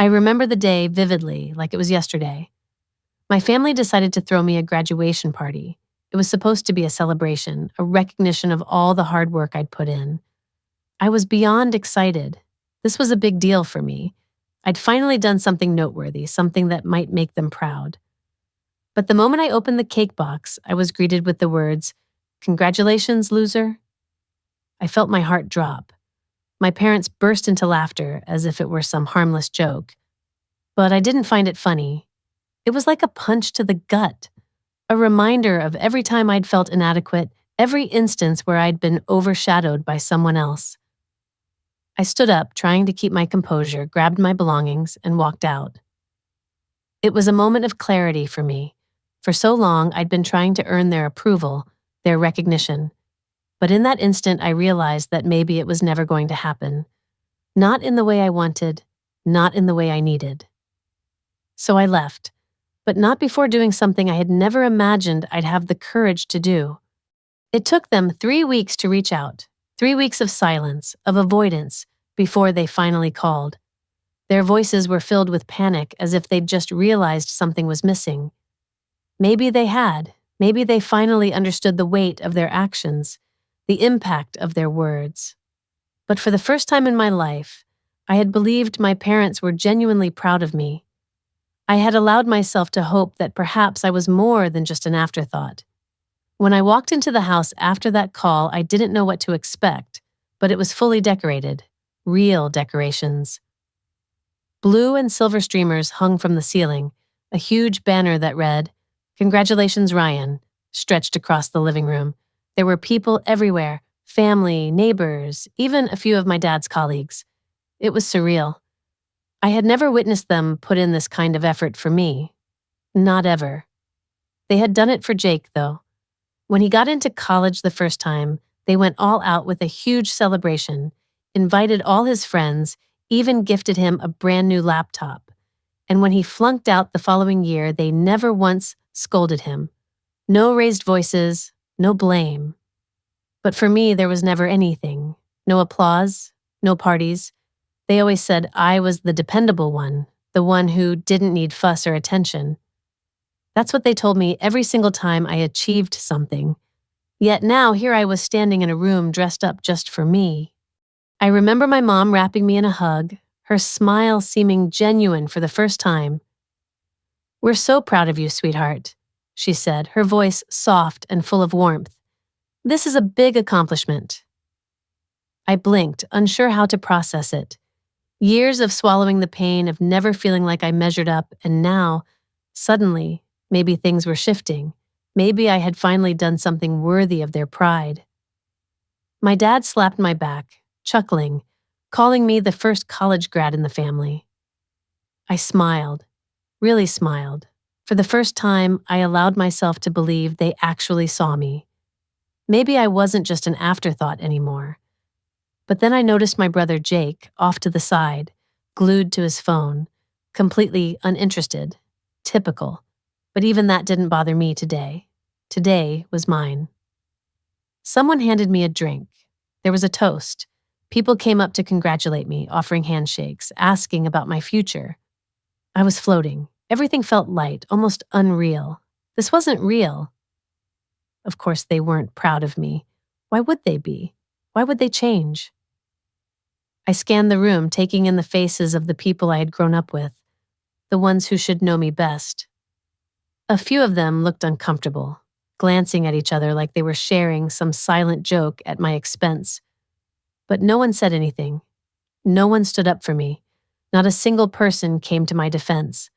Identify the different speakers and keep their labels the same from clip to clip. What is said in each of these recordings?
Speaker 1: I remember the day vividly, like it was yesterday. My family decided to throw me a graduation party. It was supposed to be a celebration, a recognition of all the hard work I'd put in. I was beyond excited. This was a big deal for me. I'd finally done something noteworthy, something that might make them proud. But the moment I opened the cake box, I was greeted with the words, "Congratulations, loser." I felt my heart drop. My parents burst into laughter as if it were some harmless joke. But I didn't find it funny. It was like a punch to the gut, a reminder of every time I'd felt inadequate, every instance where I'd been overshadowed by someone else. I stood up, trying to keep my composure, grabbed my belongings, and walked out. It was a moment of clarity for me. For so long, I'd been trying to earn their approval, their recognition. But in that instant, I realized that maybe it was never going to happen. Not in the way I wanted, not in the way I needed. So I left, but not before doing something I had never imagined I'd have the courage to do. It took them 3 weeks to reach out, 3 weeks of silence, of avoidance, before they finally called. Their voices were filled with panic, as if they'd just realized something was missing. Maybe they had. Maybe they finally understood the weight of their actions, the impact of their words. But for the first time in my life, I had believed my parents were genuinely proud of me. I had allowed myself to hope that perhaps I was more than just an afterthought. When I walked into the house after that call, I didn't know what to expect, but it was fully decorated. Real decorations. Blue and silver streamers hung from the ceiling, a huge banner that read, "Congratulations, Ryan," stretched across the living room. There were people everywhere, family, neighbors, even a few of my dad's colleagues. It was surreal. I had never witnessed them put in this kind of effort for me. Not ever. They had done it for Jake, though. When he got into college the first time, they went all out with a huge celebration, invited all his friends, even gifted him a brand new laptop. And when he flunked out the following year, they never once scolded him. No raised voices, no blame. But for me, there was never anything. No applause, no parties. They always said I was the dependable one, the one who didn't need fuss or attention. That's what they told me every single time I achieved something. Yet now here I was standing in a room dressed up just for me. I remember my mom wrapping me in a hug, her smile seeming genuine for the first time. "We're so proud of you, sweetheart," she said, her voice soft and full of warmth. "This is a big accomplishment." I blinked, unsure how to process it. Years of swallowing the pain of never feeling like I measured up, and now, suddenly, maybe things were shifting. Maybe I had finally done something worthy of their pride. My dad slapped my back, chuckling, calling me the first college grad in the family. I smiled, really smiled. For the first time, I allowed myself to believe they actually saw me. Maybe I wasn't just an afterthought anymore. But then I noticed my brother Jake, off to the side, glued to his phone, completely uninterested. Typical. But even that didn't bother me today. Today was mine. Someone handed me a drink. There was a toast. People came up to congratulate me, offering handshakes, asking about my future. I was floating. Everything felt light, almost unreal. This wasn't real. Of course, they weren't proud of me. Why would they be? Why would they change? I scanned the room, taking in the faces of the people I had grown up with, the ones who should know me best. A few of them looked uncomfortable, glancing at each other like they were sharing some silent joke at my expense. But no one said anything. No one stood up for me. Not a single person came to my defense.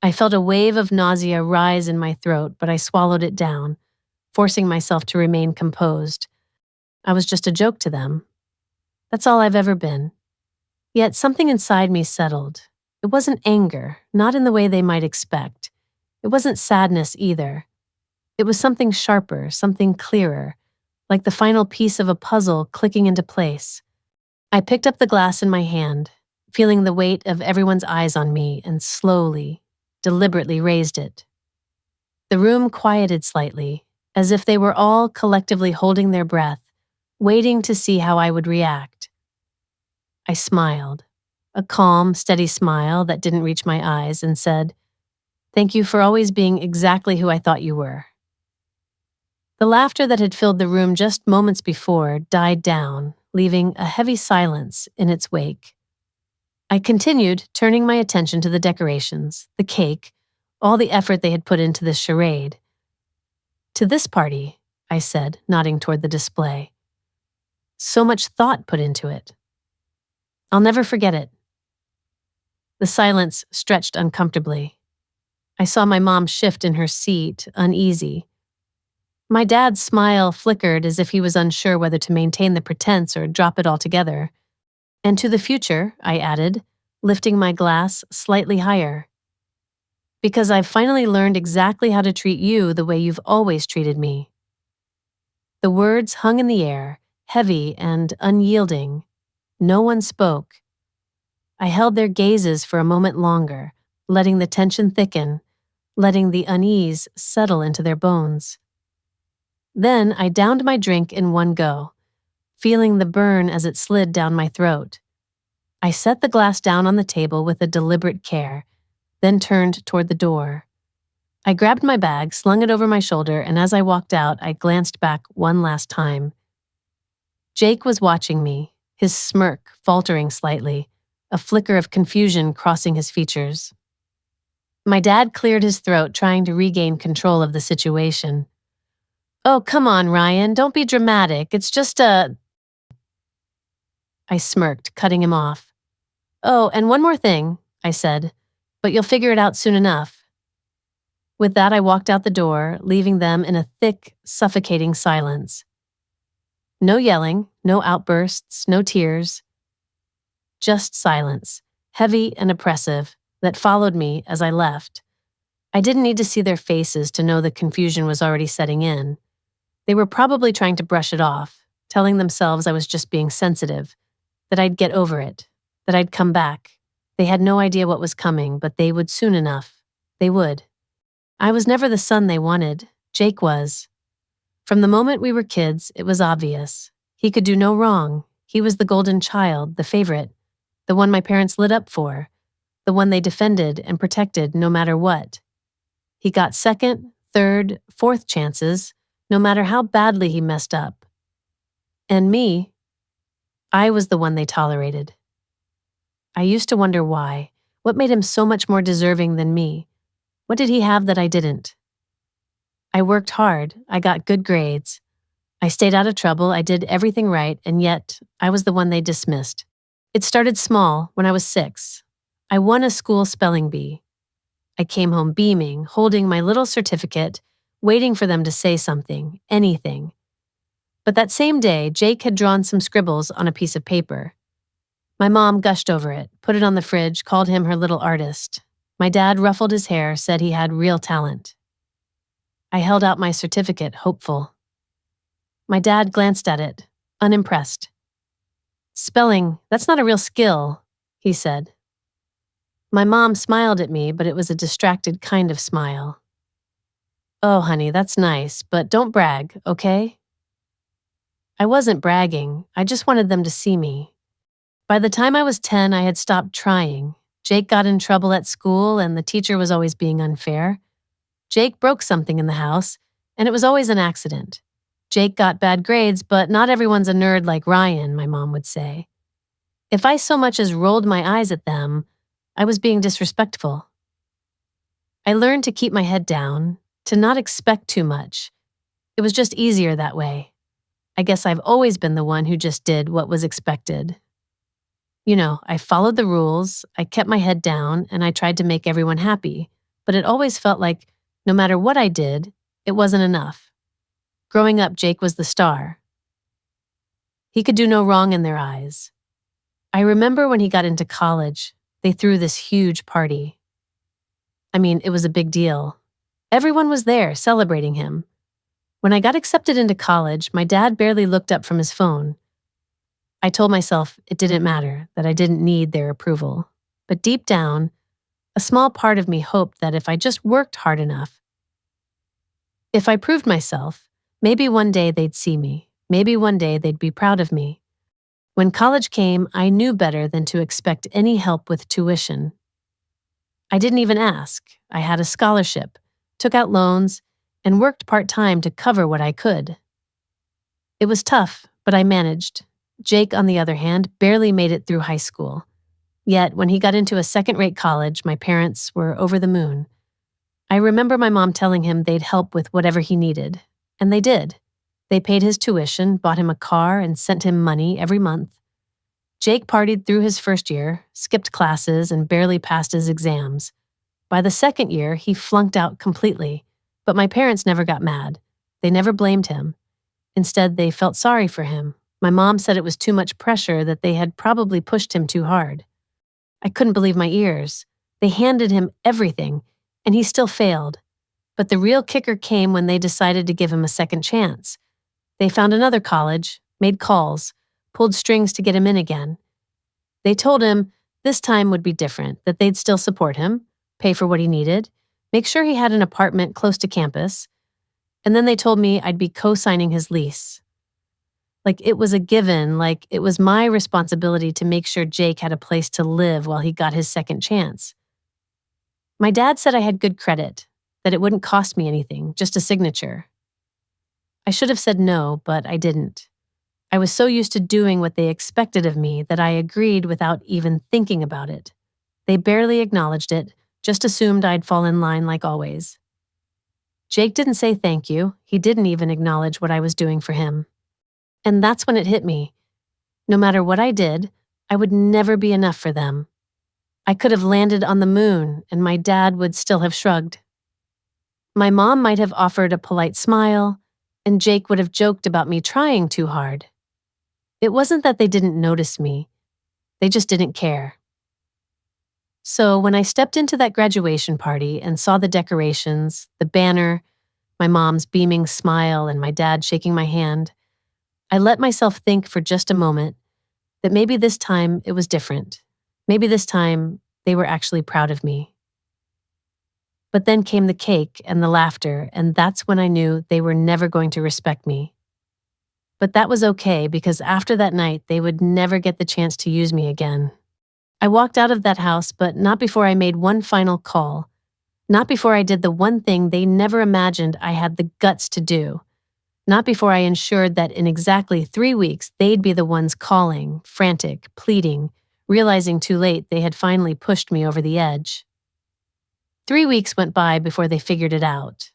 Speaker 1: I felt a wave of nausea rise in my throat, but I swallowed it down, forcing myself to remain composed. I was just a joke to them. That's all I've ever been. Yet something inside me settled. It wasn't anger, not in the way they might expect. It wasn't sadness either. It was something sharper, something clearer, like the final piece of a puzzle clicking into place. I picked up the glass in my hand, feeling the weight of everyone's eyes on me, and slowly, deliberately raised it. The room quieted slightly, as if they were all collectively holding their breath, waiting to see how I would react. I smiled. a calm, steady smile that didn't reach my eyes, and said, "Thank you for always being exactly who I thought you were." The laughter that had filled the room just moments before died down, leaving a heavy silence in its wake. I continued, turning my attention to the decorations, the cake, all the effort they had put into this charade. "To this party," I said, nodding toward the display. "So much thought put into it. I'll never forget it." The silence stretched uncomfortably. I saw my mom shift in her seat, uneasy. My dad's smile flickered as if he was unsure whether to maintain the pretense or drop it altogether. "And to the future," I added, lifting my glass slightly higher. "Because I've finally learned exactly how to treat you the way you've always treated me." The words hung in the air, heavy and unyielding. No one spoke. I held their gazes for a moment longer, letting the tension thicken, letting the unease settle into their bones. Then I downed my drink in one go, feeling the burn as it slid down my throat. I set the glass down on the table with a deliberate care, then turned toward the door. I grabbed my bag, slung it over my shoulder, and as I walked out, I glanced back one last time. Jake was watching me, his smirk faltering slightly, a flicker of confusion crossing his features. My dad cleared his throat, trying to regain control of the situation. "Oh, come on, Ryan, don't be dramatic. It's just a—" I smirked, cutting him off. "Oh, and one more thing," I said, "but you'll figure it out soon enough." With that, I walked out the door, leaving them in a thick, suffocating silence. No yelling, no outbursts, no tears. Just silence, heavy and oppressive, that followed me as I left. I didn't need to see their faces to know the confusion was already setting in. They were probably trying to brush it off, telling themselves I was just being sensitive, that I'd get over it, that I'd come back. They had no idea what was coming, but they would soon enough. They would. I was never the son they wanted. Jake was. From the moment we were kids, it was obvious. He could do no wrong. He was the golden child, the favorite, the one my parents lit up for, the one they defended and protected no matter what. He got second, third, fourth chances, no matter how badly he messed up. And me, I was the one they tolerated. I used to wonder why. What made him so much more deserving than me? What did he have that I didn't? I worked hard. I got good grades. I stayed out of trouble. I did everything right, and yet I was the one they dismissed. It started small when I was 6. I won a school spelling bee. I came home beaming, holding my little certificate, waiting for them to say something, anything. But that same day, Jake had drawn some scribbles on a piece of paper. My mom gushed over it, put it on the fridge, called him her little artist. My dad ruffled his hair, said he had real talent. I held out my certificate, hopeful. My dad glanced at it, unimpressed. "Spelling, that's not a real skill," he said. My mom smiled at me, but it was a distracted kind of smile. "Oh, honey, that's nice, but don't brag, okay?" I wasn't bragging. I just wanted them to see me. By the time I was 10, I had stopped trying. Jake got in trouble at school, and the teacher was always being unfair. Jake broke something in the house, and it was always an accident. Jake got bad grades, but not everyone's a nerd like Ryan, my mom would say. If I so much as rolled my eyes at them, I was being disrespectful. I learned to keep my head down, to not expect too much. It was just easier that way. I guess I've always been the one who just did what was expected. You know, I followed the rules, I kept my head down, and I tried to make everyone happy, but it always felt like no matter what I did, it wasn't enough. Growing up, Jake was the star. He could do no wrong in their eyes. I remember when he got into college, they threw this huge party. I mean, it was a big deal. Everyone was there celebrating him. When I got accepted into college, my dad barely looked up from his phone. I told myself it didn't matter, that I didn't need their approval. But deep down, a small part of me hoped that if I just worked hard enough, if I proved myself, maybe one day they'd see me. Maybe one day they'd be proud of me. When college came, I knew better than to expect any help with tuition. I didn't even ask. I had a scholarship, took out loans, and worked part-time to cover what I could. It was tough, but I managed. Jake, on the other hand, barely made it through high school. Yet, when he got into a second-rate college, my parents were over the moon. I remember my mom telling him they'd help with whatever he needed, and they did. They paid his tuition, bought him a car, and sent him money every month. Jake partied through his first year, skipped classes, and barely passed his exams. By the second year, he flunked out completely, but my parents never got mad. They never blamed him. Instead, they felt sorry for him. My mom said it was too much pressure, that they had probably pushed him too hard. I couldn't believe my ears. They handed him everything, and he still failed. But the real kicker came when they decided to give him a second chance. They found another college, made calls, pulled strings to get him in again. They told him this time would be different, that they'd still support him, pay for what he needed, make sure he had an apartment close to campus, and then they told me I'd be co-signing his lease. Like it was a given, like it was my responsibility to make sure Jake had a place to live while he got his second chance. My dad said I had good credit, that it wouldn't cost me anything, just a signature. I should have said no, but I didn't. I was so used to doing what they expected of me that I agreed without even thinking about it. They barely acknowledged it, just assumed I'd fall in line like always. Jake didn't say thank you. He didn't even acknowledge what I was doing for him. And that's when it hit me. No matter what I did, I would never be enough for them. I could have landed on the moon, and my dad would still have shrugged. My mom might have offered a polite smile, and Jake would have joked about me trying too hard. It wasn't that they didn't notice me. They just didn't care. So when I stepped into that graduation party and saw the decorations, the banner, my mom's beaming smile, and my dad shaking my hand, I let myself think for just a moment that maybe this time it was different. Maybe this time they were actually proud of me. But then came the cake and the laughter, and that's when I knew they were never going to respect me. But that was okay, because after that night, they would never get the chance to use me again. I walked out of that house, but not before I made one final call. Not before I did the one thing they never imagined I had the guts to do. Not before I ensured that in exactly 3 weeks, they'd be the ones calling, frantic, pleading, realizing too late they had finally pushed me over the edge. 3 weeks went by before they figured it out.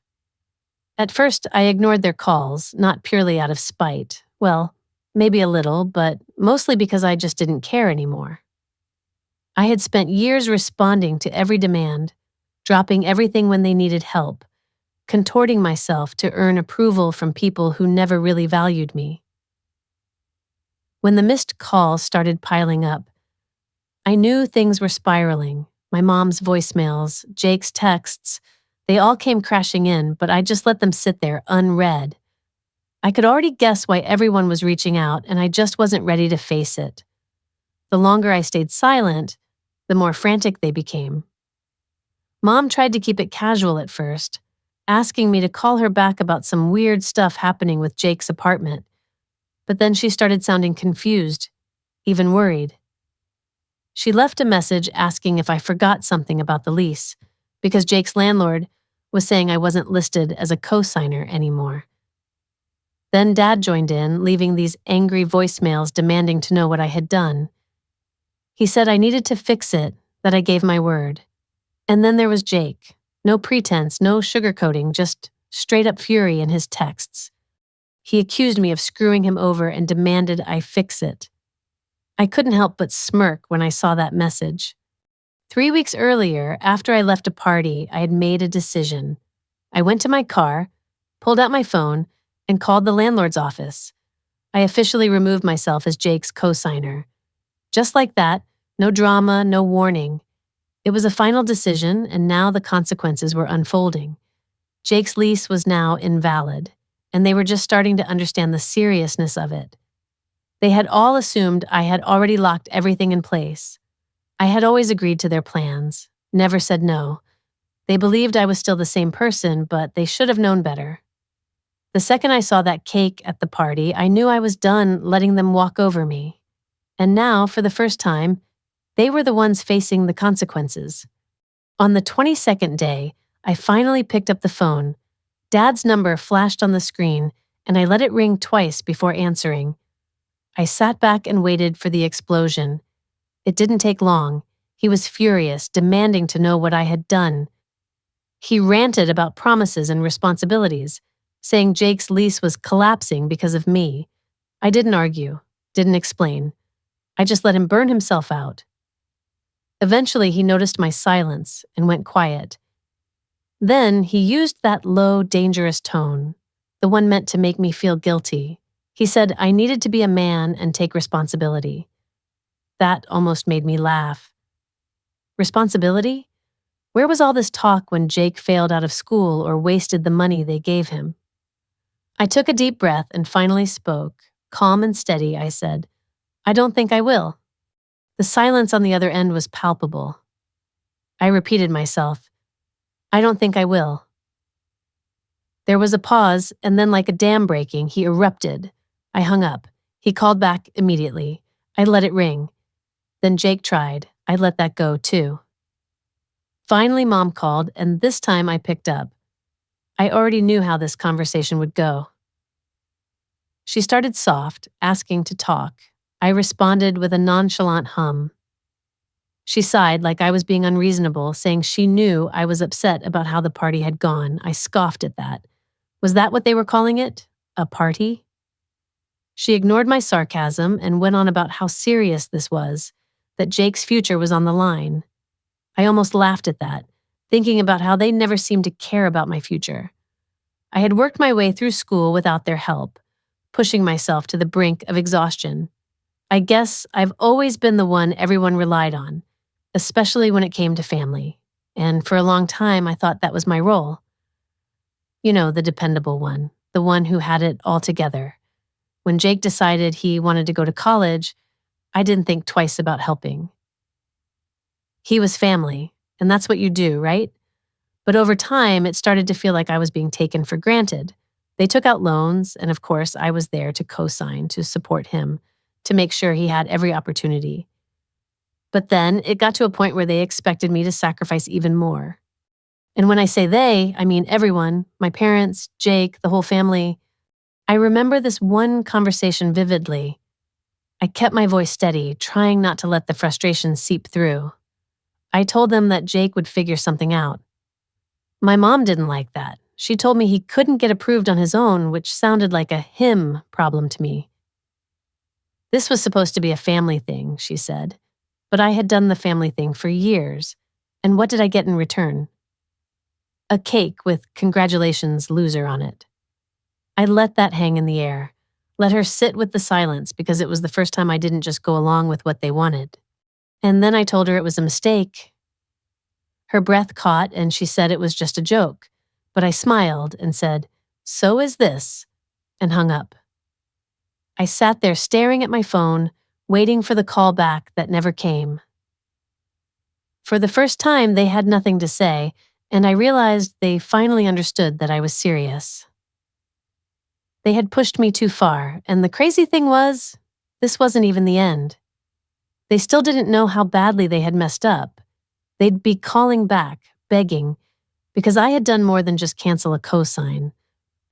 Speaker 1: At first, I ignored their calls, not purely out of spite. Well, maybe a little, but mostly because I just didn't care anymore. I had spent years responding to every demand, dropping everything when they needed help, contorting myself to earn approval from people who never really valued me. When the missed calls started piling up, I knew things were spiraling. My mom's voicemails, Jake's texts, they all came crashing in, but I just let them sit there unread. I could already guess why everyone was reaching out, and I just wasn't ready to face it. The longer I stayed silent, the more frantic they became. Mom tried to keep it casual at first, asking me to call her back about some weird stuff happening with Jake's apartment, but then she started sounding confused, even worried. She left a message asking if I forgot something about the lease, because Jake's landlord was saying I wasn't listed as a co-signer anymore. Then Dad joined in, leaving these angry voicemails demanding to know what I had done. He said I needed to fix it, that I gave my word. And then there was Jake. No pretense, no sugarcoating, just straight-up fury in his texts. He accused me of screwing him over and demanded I fix it. I couldn't help but smirk when I saw that message. 3 weeks earlier, after I left a party, I had made a decision. I went to my car, pulled out my phone, and called the landlord's office. I officially removed myself as Jake's co-signer. Just like that, no drama, no warning. It was a final decision, and now the consequences were unfolding. Jake's lease was now invalid, and they were just starting to understand the seriousness of it. They had all assumed I had already locked everything in place. I had always agreed to their plans, never said no. They believed I was still the same person, but they should have known better. The second I saw that cake at the party, I knew I was done letting them walk over me. And now, for the first time, they were the ones facing the consequences. On the 22nd day, I finally picked up the phone. Dad's number flashed on the screen, and I let it ring twice before answering. I sat back and waited for the explosion. It didn't take long. He was furious, demanding to know what I had done. He ranted about promises and responsibilities, saying Jake's lease was collapsing because of me. I didn't argue, didn't explain. I just let him burn himself out. Eventually, he noticed my silence and went quiet. Then he used that low, dangerous tone, the one meant to make me feel guilty. He said I needed to be a man and take responsibility. That almost made me laugh. Responsibility? Where was all this talk when Jake failed out of school or wasted the money they gave him? I took a deep breath and finally spoke. Calm and steady, I said, "I don't think I will." The silence on the other end was palpable. I repeated myself, "I don't think I will." There was a pause, and then like a dam breaking, he erupted. I hung up. He called back immediately. I let it ring. Then Jake tried. I let that go, too. Finally, Mom called, and this time I picked up. I already knew how this conversation would go. She started soft, asking to talk. I responded with a nonchalant hum. She sighed like I was being unreasonable, saying she knew I was upset about how the party had gone. I scoffed at that. Was that what they were calling it? A party? She ignored my sarcasm and went on about how serious this was, that Jake's future was on the line. I almost laughed at that, thinking about how they never seemed to care about my future. I had worked my way through school without their help, pushing myself to the brink of exhaustion. I guess I've always been the one everyone relied on, especially when it came to family. And for a long time, I thought that was my role. You know, the dependable one, the one who had it all together. When Jake decided he wanted to go to college, I didn't think twice about helping. He was family, and that's what you do, right? But over time, it started to feel like I was being taken for granted. They took out loans, and of course, I was there to co-sign, to support him, to make sure he had every opportunity. But then it got to a point where they expected me to sacrifice even more. And when I say they, I mean everyone, my parents, Jake, the whole family. I remember this one conversation vividly. I kept my voice steady, trying not to let the frustration seep through. I told them that Jake would figure something out. My mom didn't like that. She told me he couldn't get approved on his own, which sounded like a him problem to me. This was supposed to be a family thing, she said, but I had done the family thing for years. And what did I get in return? A cake with "Congratulations, loser" on it. I let that hang in the air, let her sit with the silence because it was the first time I didn't just go along with what they wanted. And then I told her it was a mistake. Her breath caught and she said it was just a joke, but I smiled and said, "So is this," and hung up. I sat there staring at my phone, waiting for the call back that never came. For the first time, they had nothing to say, and I realized they finally understood that I was serious. They had pushed me too far, and the crazy thing was, this wasn't even the end. They still didn't know how badly they had messed up. They'd be calling back, begging, because I had done more than just cancel a cosign.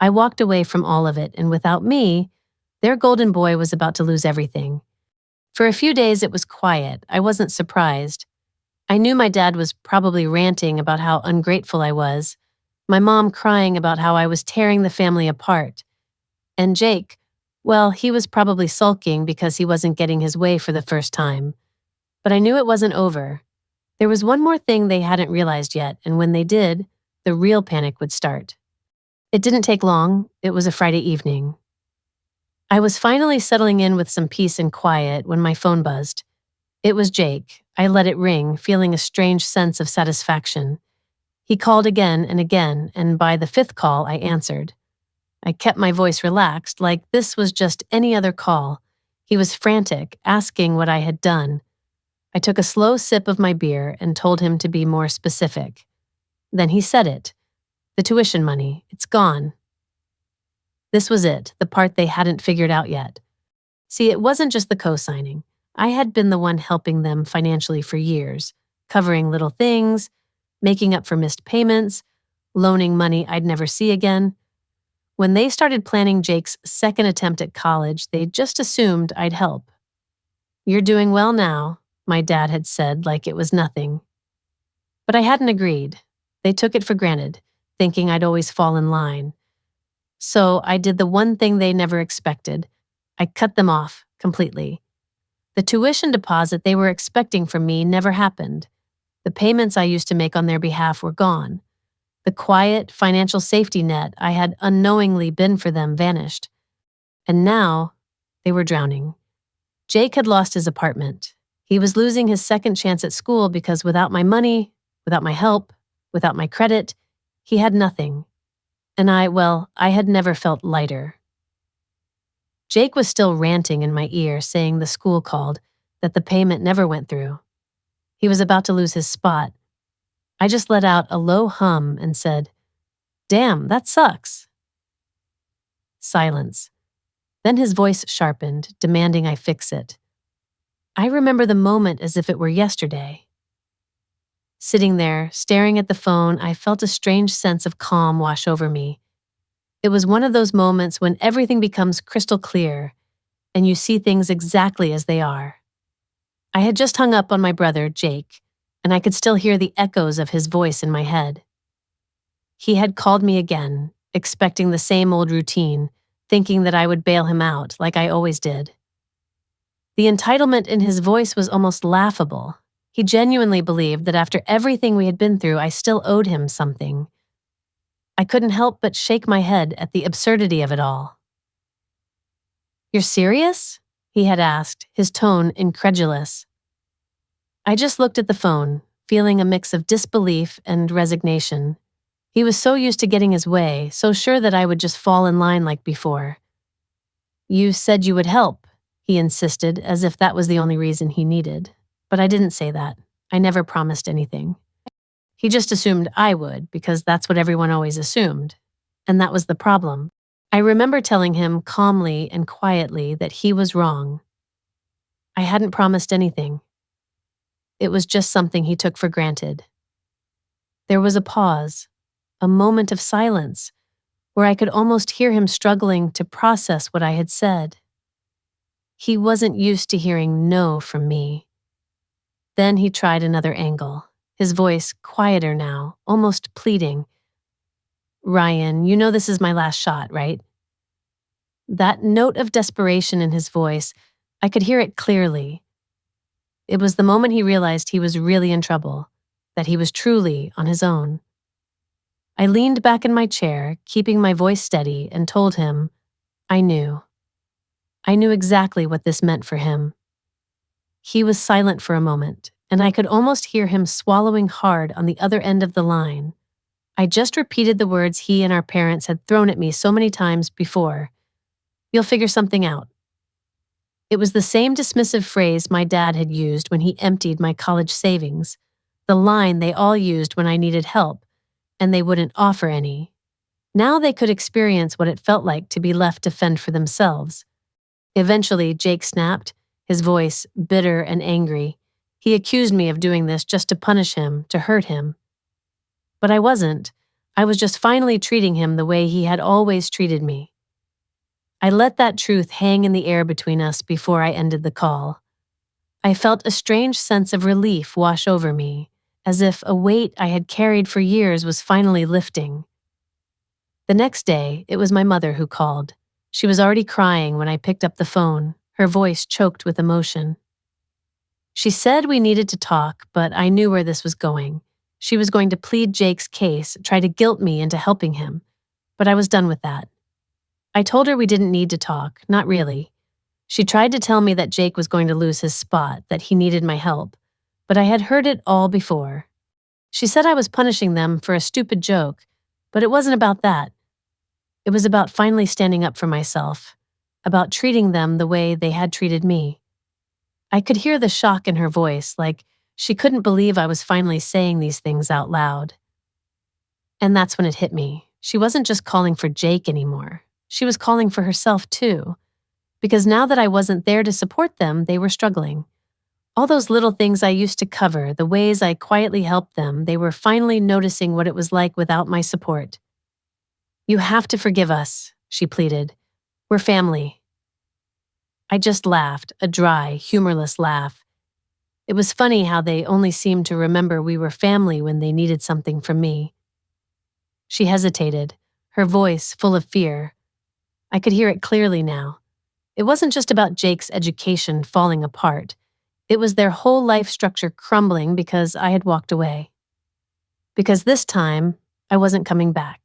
Speaker 1: I walked away from all of it, and without me, their golden boy was about to lose everything. For a few days, it was quiet. I wasn't surprised. I knew my dad was probably ranting about how ungrateful I was, my mom crying about how I was tearing the family apart. And Jake, well, he was probably sulking because he wasn't getting his way for the first time. But I knew it wasn't over. There was one more thing they hadn't realized yet, and when they did, the real panic would start. It didn't take long. It was a Friday evening. I was finally settling in with some peace and quiet when my phone buzzed. It was Jake. I let it ring, feeling a strange sense of satisfaction. He called again, and by the fifth call, I answered. I kept my voice relaxed, like this was just any other call. He was frantic, asking what I had done. I took a slow sip of my beer and told him to be more specific. Then he said it. The tuition money, it's gone. This was it, the part they hadn't figured out yet. See, it wasn't just the co-signing. I had been the one helping them financially for years, covering little things, making up for missed payments, loaning money I'd never see again. When they started planning Jake's second attempt at college, they just assumed I'd help. "You're doing well now," my dad had said like it was nothing. But I hadn't agreed. They took it for granted, thinking I'd always fall in line. So I did the one thing they never expected. I cut them off completely. The tuition deposit they were expecting from me never happened. The payments I used to make on their behalf were gone. The quiet financial safety net I had unknowingly been for them vanished. And now, they were drowning. Jake had lost his apartment. He was losing his second chance at school because without my money, without my help, without my credit, he had nothing. And I had never felt lighter. Jake was still ranting in my ear, saying the school called, that the payment never went through. He was about to lose his spot. I just let out a low hum and said, "Damn, that sucks." Silence. Then his voice sharpened, demanding I fix it. I remember the moment as if it were yesterday. Sitting there, staring at the phone, I felt a strange sense of calm wash over me. It was one of those moments when everything becomes crystal clear and you see things exactly as they are. I had just hung up on my brother, Jake, and I could still hear the echoes of his voice in my head. He had called me again, expecting the same old routine, thinking that I would bail him out like I always did. The entitlement in his voice was almost laughable. He genuinely believed that after everything we had been through, I still owed him something. I couldn't help but shake my head at the absurdity of it all. "You're serious?" he had asked, his tone incredulous. I just looked at the phone, feeling a mix of disbelief and resignation. He was so used to getting his way, so sure that I would just fall in line like before. "You said you would help," he insisted, as if that was the only reason he needed. But I didn't say that. I never promised anything. He just assumed I would, because that's what everyone always assumed. And that was the problem. I remember telling him calmly and quietly that he was wrong. I hadn't promised anything. It was just something he took for granted. There was a pause, a moment of silence, where I could almost hear him struggling to process what I had said. He wasn't used to hearing no from me. Then he tried another angle, his voice quieter now, almost pleading. "Ryan, you know this is my last shot, right?" That note of desperation in his voice, I could hear it clearly. It was the moment he realized he was really in trouble, that he was truly on his own. I leaned back in my chair, keeping my voice steady, and told him, I knew. I knew exactly what this meant for him. He was silent for a moment, and I could almost hear him swallowing hard on the other end of the line. I just repeated the words he and our parents had thrown at me so many times before. "You'll figure something out." It was the same dismissive phrase my dad had used when he emptied my college savings, the line they all used when I needed help, and they wouldn't offer any. Now they could experience what it felt like to be left to fend for themselves. Eventually, Jake snapped, his voice bitter and angry. He accused me of doing this just to punish him, to hurt him. But I wasn't. I was just finally treating him the way he had always treated me. I let that truth hang in the air between us before I ended the call. I felt a strange sense of relief wash over me, as if a weight I had carried for years was finally lifting. The next day, it was my mother who called. She was already crying when I picked up the phone, her voice choked with emotion. She said we needed to talk, but I knew where this was going. She was going to plead Jake's case, try to guilt me into helping him. But I was done with that. I told her we didn't need to talk, not really. She tried to tell me that Jake was going to lose his spot, that he needed my help, but I had heard it all before. She said I was punishing them for a stupid joke, but it wasn't about that. It was about finally standing up for myself, about treating them the way they had treated me. I could hear the shock in her voice, like she couldn't believe I was finally saying these things out loud. And that's when it hit me. She wasn't just calling for Jake anymore. She was calling for herself too. because now that I wasn't there to support them, they were struggling. All those little things I used to cover, the ways I quietly helped them, they were finally noticing what it was like without my support. "You have to forgive us," she pleaded. "We're family." I just laughed, a dry, humorless laugh. It was funny how they only seemed to remember we were family when they needed something from me. She hesitated, her voice full of fear. I could hear it clearly now. It wasn't just about Jake's education falling apart. It was their whole life structure crumbling because I had walked away. Because this time, I wasn't coming back.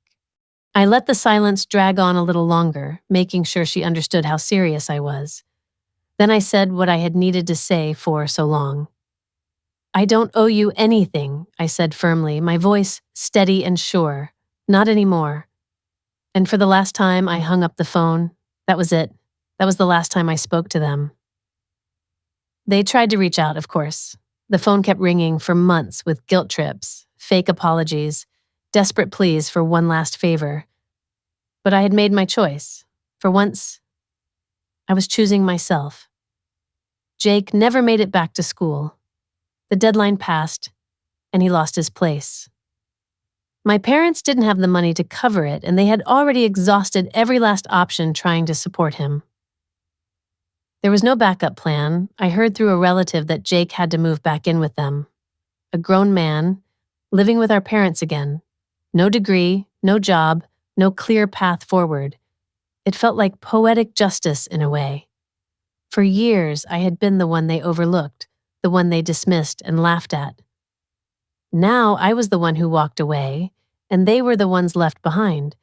Speaker 1: I let the silence drag on a little longer, making sure she understood how serious I was. Then I said what I had needed to say for so long. "I don't owe you anything," I said firmly, my voice steady and sure. "Not anymore." And for the last time, I hung up the phone. That was it. That was the last time I spoke to them. They tried to reach out, of course. The phone kept ringing for months with guilt trips, fake apologies, desperate pleas for one last favor. But I had made my choice. For once, I was choosing myself. Jake never made it back to school. The deadline passed, and he lost his place. My parents didn't have the money to cover it, and they had already exhausted every last option trying to support him. There was no backup plan. I heard through a relative that Jake had to move back in with them. A grown man, living with our parents again. No degree, no job, no clear path forward. It felt like poetic justice in a way. For years, I had been the one they overlooked, the one they dismissed and laughed at. Now I was the one who walked away, and they were the ones left behind,